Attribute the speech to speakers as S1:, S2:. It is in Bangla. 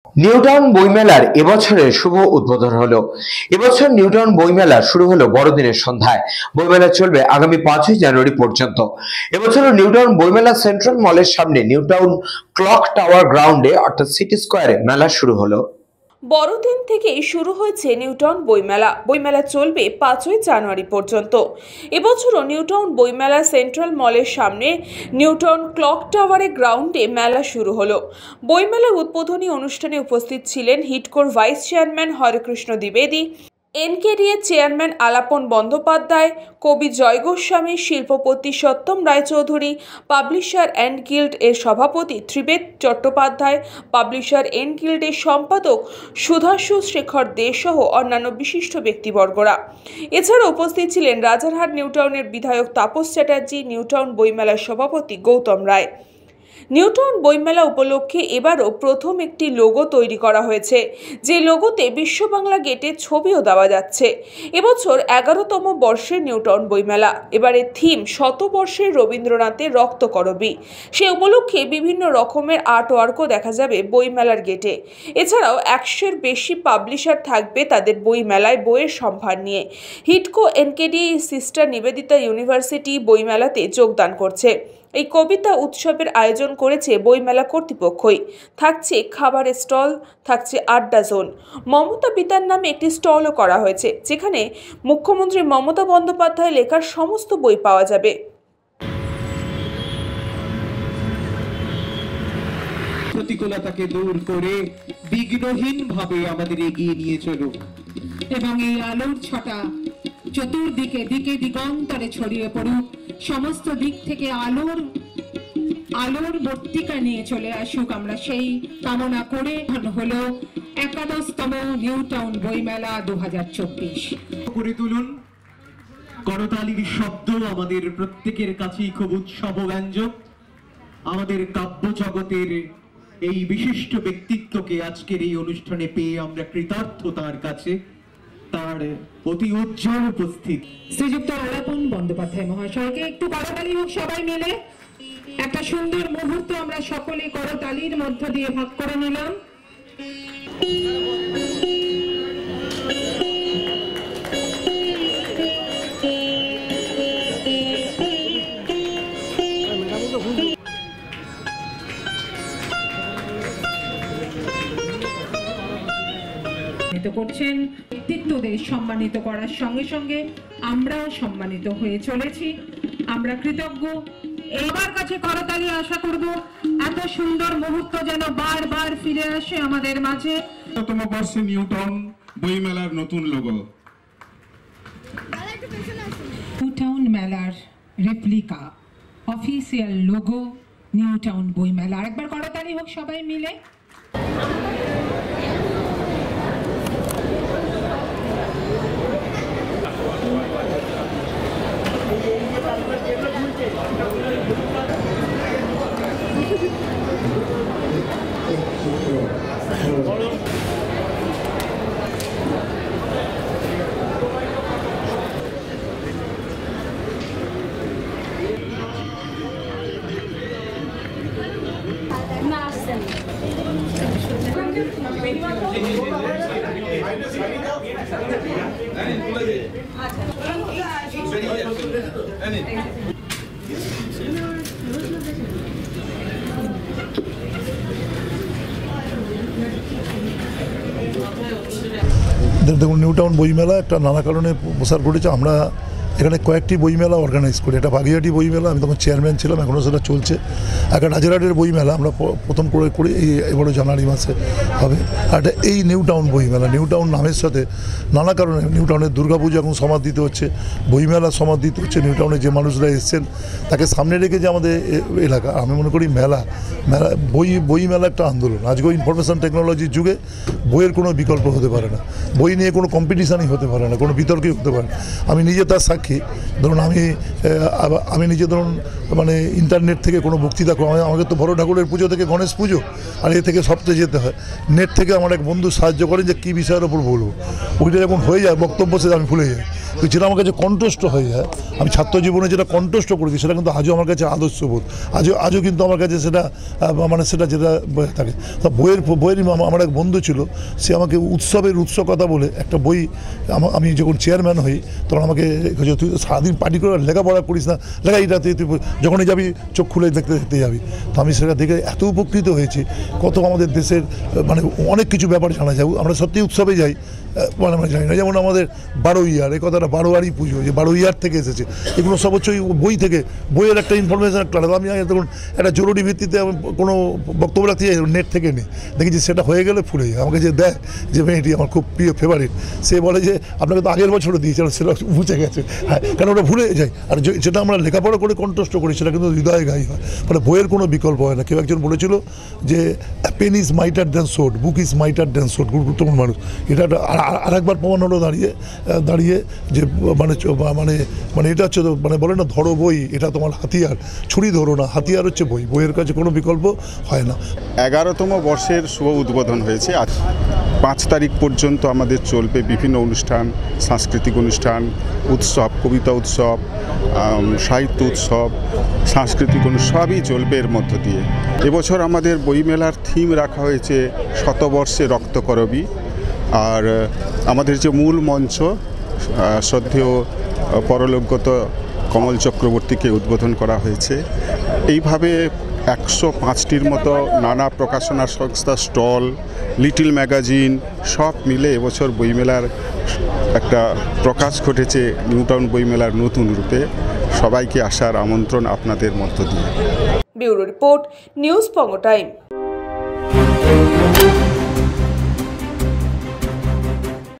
S1: নিউটাউন বইমেলার এবছরের শুভ উদ্বোধন হলো। এবছর নিউটাউন বইমেলা শুরু হলো বড়দিনের সন্ধ্যায়। বইমেলা চলবে আগামী 5ই জানুয়ারি পর্যন্ত। এবছর নিউটাউন বইমেলা সেন্ট্রাল মলের সামনে নিউটাউন ক্লক টাওয়ার গ্রাউন্ডে অর্থাৎ সিটি স্কোয়ারে মেলা শুরু হলো।
S2: বড়দিন থেকেই শুরু হয়েছে নিউটাউন বইমেলা। বইমেলা চলবে 5ই জানুয়ারি পর্যন্ত। এবছরও নিউটাউন বইমেলা সেন্ট্রাল মলের সামনে নিউটাউন ক্লক টাওয়ারে গ্রাউন্ডে মেলা শুরু হলো। বইমেলার উদ্বোধনী অনুষ্ঠানে উপস্থিত ছিলেন হিডকোর ভাইস চেয়ারম্যান হরেকৃষ্ণ দ্বিবেদী, এনকেডিএ চেয়ারম্যান আলাপন বন্দ্যোপাধ্যায়, কবি জয় গোস্বামী, শিল্পপতি Satyam Roychowdhury, publisher and guild এর সভাপতি Tridib Chattopadhyay, publisher and guild এর সম্পাদক সুধাশু শেখর দে সহ অন্যান্য বিশিষ্ট ব্যক্তিবর্গরা। এছাড়া উপস্থিত ছিলেন রাজারহাট নিউটাউনের বিধায়ক তাপস চ্যাটার্জি, নিউটাউন বইমেলার সভাপতি গৌতম রায়। নিউটাউন বইমেলা উপলক্ষে এবারও প্রথম একটি লোগো তৈরি করা হয়েছে, যে লোগোতে বিশ্ব বাংলা গেটের ছবিও দেওয়া যাচ্ছে। এবছর 11তম বর্ষের নিউটাউন বইমেলা। এবারে থিম শতবর্ষের রবীন্দ্রনাথের রক্তকরবী। সে উপলক্ষে বিভিন্ন রকমের আর্টওয়ার্কও দেখা যাবে বইমেলার গেটে। এছাড়াও 100-এর বেশি পাবলিশার থাকবে তাদের বইমেলায় বইয়ের সম্ভার নিয়ে। হিডকো এনকেডিএ সিস্টার নিবেদিতা ইউনিভার্সিটি বইমেলাতে যোগদান করছে। এই কবিতা উৎসবের আয়োজন করেছে বইমেলা কর্তৃপক্ষই। থাকছে খাবারের স্টল, থাকছে আড্ডা জোন। মমতা পিতার নামে একটি স্টলও করা হয়েছে, যেখানে মুখ্যমন্ত্রী মমতা বন্দ্যোপাধ্যায় লেখার সমস্ত বই পাওয়া যাবে।
S3: প্রতিকূলতাকে দূর করে বিঘ্নহীনভাবে আমাদের এগিয়ে নিয়ে চলুক
S4: এবং এই আলোর ছটা চতুর্দিকে দিকে দিগন্তরে ছড়িয়ে পড়ুক। সমস্ত দিক থেকে আলোর বর্তিকা নিয়ে চলে আসুক, আমরা সেই কামনা করে হলো 11তম নিউটাউন বইমেলা 2024
S3: করে তুলুন। করতালির শব্দ আমাদের প্রত্যেকের কাছেই খুব উৎসব ব্যঞ্জক। আমাদের কাব্য জগতের এই বিশিষ্ট ব্যক্তিত্বকে আজকের এই অনুষ্ঠানে পেয়ে আমরা কৃতার্থ তার কাছে, তার অতি উজ্জ্বল উপস্থিত
S4: শ্রীযুক্ত আলাপন বন্দ্যোপাধ্যায় মহাশয়কে একটু করতালি হোক সবাই মিলে। একটা সুন্দর মুহূর্ত আমরা সকলে করতালির মধ্য দিয়ে ভাগ করে নিলাম। করছেন ব্যক্তিত্বদের সম্মানিত করার সঙ্গে সঙ্গে আমরাও সম্মানিত হয়ে চলেছি। আমরা কৃতজ্ঞ। এবার কাছে করতালি আশা করব এত সুন্দর মুহূর্ত যেন বারবার ফিরে আসে আমাদের মাঝে।
S5: 11তম বর্ষে নিউটাউন বইমেলার নতুন লোগো,
S4: নিউটাউন মেলার রেপ্লিকা অফিসিয়াল লোগো নিউটাউন বইমেলা। একবার করতালি হোক সবাই মিলে।
S6: দেখুন, নিউটাউন বইমেলা একটা নানা কারণে প্রসার করেছে। আমরা এখানে কয়েকটি বইমেলা অর্গানাইজ করি। একটা বাগিয়াটি বইমেলা, আমি তখন চেয়ারম্যান ছিলাম, এখনও সেটা চলছে। একটা রাজারহাটের বইমেলা আমরা প্রথম করি, এবারও জানুয়ারি মাসে হবে। আর এই নিউটাউন বইমেলা, নিউটাউন নামের সাথে নানা কারণে নিউটাউনের দুর্গাপুজো এখন সমাদৃত হচ্ছে, বইমেলা সমাদৃত হচ্ছে। নিউটাউনে যে মানুষরা এসছেন তাকে সামনে রেখে যে আমাদের এলাকা, আমি মনে করি মেলা বইমেলা একটা আন্দোলন। আজকে ইনফরমেশন টেকনোলজির যুগে বইয়ের কোনো বিকল্প হতে পারে না, বই নিয়ে কোনো কম্পিটিশানই হতে পারে না, কোনো বিতর্কই হতে পারে না। আমি নিজে তার সাক্ষী। দেখি, ধরুন আমি নিজে ধরুন মানে ইন্টারনেট থেকে কোনো বক্তৃতা আমাকে তো বড় ঠাকুরের পুজো থেকে গণেশ পুজো আর এ থেকে সপ্তাহে যেতে হয়, নেট থেকে আমার এক বন্ধু সাহায্য করেন যে কী বিষয়ের ওপর বলবো, ওইটা যখন হয়ে যায় বক্তব্য সেটা আমি ভুলে যাই, তো যেটা আমার কাছে কণ্ঠস্থ হয়ে যায়, আমি ছাত্র জীবনে যেটা কণ্ঠস্থ করেছি সেটা কিন্তু আজও আমার কাছে আদর্শবোধ, আজও কিন্তু আমার কাছে সেটা মানে সেটা যেটা থাকে। তা বইয়ের আমার এক বন্ধু ছিল, সে আমাকে উৎসবের কথা বলে একটা বই, আমি যখন চেয়ারম্যান হই তখন আমাকে তুই সারাদিন পার্টি করে লেখাপড়া করিস না, লেখাইটা তুই যখনই যাবি চোখ খুলে দেখতে যাবি। তো আমি সেটা দেখে এত উপকৃত হয়েছি, কত আমাদের দেশের মানে অনেক কিছু ব্যাপার জানা যায়। আমরা সত্যি উৎসবে যাই, মানে আমরা জানি না, যেমন আমাদের 12 ইয়ার, এই কথাটা 12 পুজো, যে 12 ইয়ার থেকে এসেছে, এগুলো সব হচ্ছে ওই বই থেকে, বইয়ের একটা ইনফরমেশন একটা আলাদা। আমি তখন একটা জরুরি ভিত্তিতে কোনো বক্তব্য রাখতে যাই, নেট থেকে নিই, দেখি যে সেটা হয়ে গেলে ফুলে যায়। আমাকে যে দেয় যে মেয়েটি আমার খুব প্রিয় ফেভারিট, সে বলে যে আপনাকে তো আগের বছরও দিয়েছে, সেটা বুঝে গেছে, হ্যাঁ, কারণ ওটা ভুলে যায়। আর যেটা আমরা লেখাপড়া করে কণ্ঠস্থ করি সেটা কিন্তু হৃদয়ে গাই হয়, মানে বইয়ের কোনো বিকল্প হয় না। কেউ একজন বলেছিল যে pen is mightier than sword, book is mightier than sword, গুরুত্বপূর্ণ মানুষ। এটা আরেকবার প্রমাণ হলো দাঁড়িয়ে যে মানে এটা হচ্ছে, মানে বলে না ধরো বই, এটা তোমার হাতিয়ার, ছুরি ধরো না, হাতিয়ার হচ্ছে বই, বইয়ের কাছে কোনো বিকল্প হয় না।
S5: 11তম বর্ষের শুভ উদ্বোধন হয়েছে। আজ 5 তারিখ পর্যন্ত আমাদের চলবে বিভিন্ন অনুষ্ঠান, সাংস্কৃতিক অনুষ্ঠান, উৎসব, কবিতা উৎসব, সাহিত্য উৎসব, সাংস্কৃতিক অনুষ্ঠান সবই চলবে এর মধ্য দিয়ে। এবছর আমাদের বইমেলার থিম রাখা হয়েছে শতবর্ষে রক্তকরবী। আর আমাদের যে মূল মঞ্চ, শ্রদ্ধেয় পরলোকগত কমল চক্রবর্তীকে উদ্বোধন করা হয়েছে। এইভাবে 105টির মতো নানা প্রকাশনা সংস্থা, স্টল, লিটল ম্যাগাজিন সব মিলে এবছর বইমেলার একটা প্রকাশ ঘটেছে নিউটাউন বইমেলার নতুন রূপে। সবাইকে আসার আমন্ত্রণ আপনাদের মধ্য দিয়ে।
S2: ব্যুরো রিপোর্ট, নিউজ পঙ্গ টাইম।